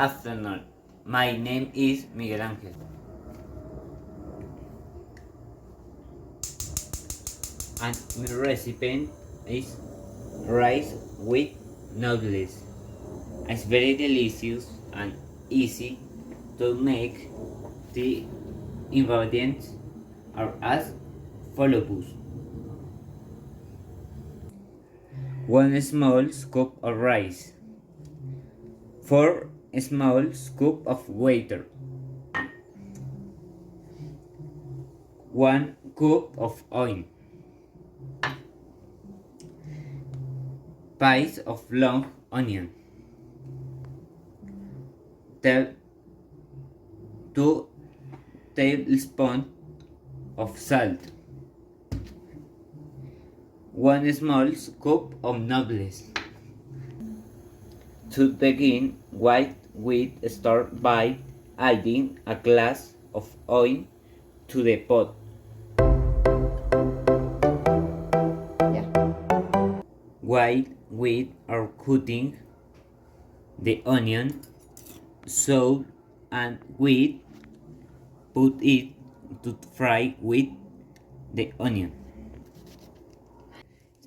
afternoon. My name is Miguel Ángel. And my recipe is rice with noodles. It's very delicious and easy to make. The ingredients are as follows: 1 small scoop of rice, 4 small scoop of water, 1 cup of oil, piece of long onion, 2 tablespoons of salt, 1 small scoop of noodles. To begin, start by adding a glass of oil to the pot. While we are cutting the onion, salt and we put it to fry with the onion.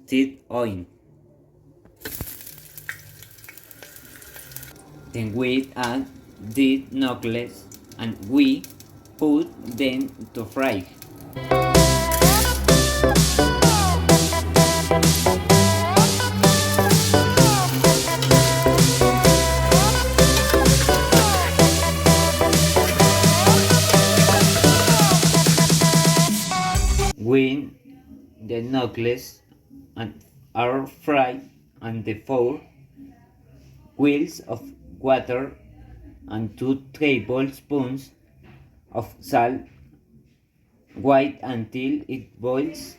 Stir oil. Then we add the noodles and we put them to fry. When the noodles are fried and the 4 wheels of water and 2 tablespoons of salt, wait until it boils.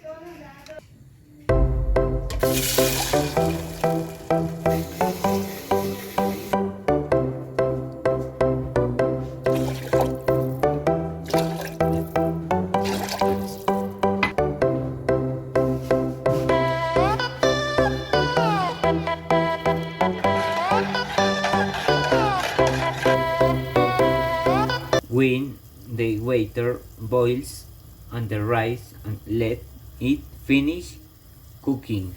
When the water boils on the rice and let it finish cooking.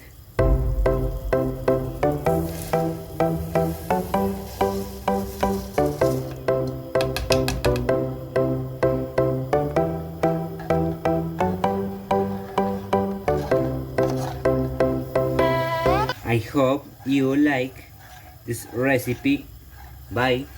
I hope you like this recipe. Bye.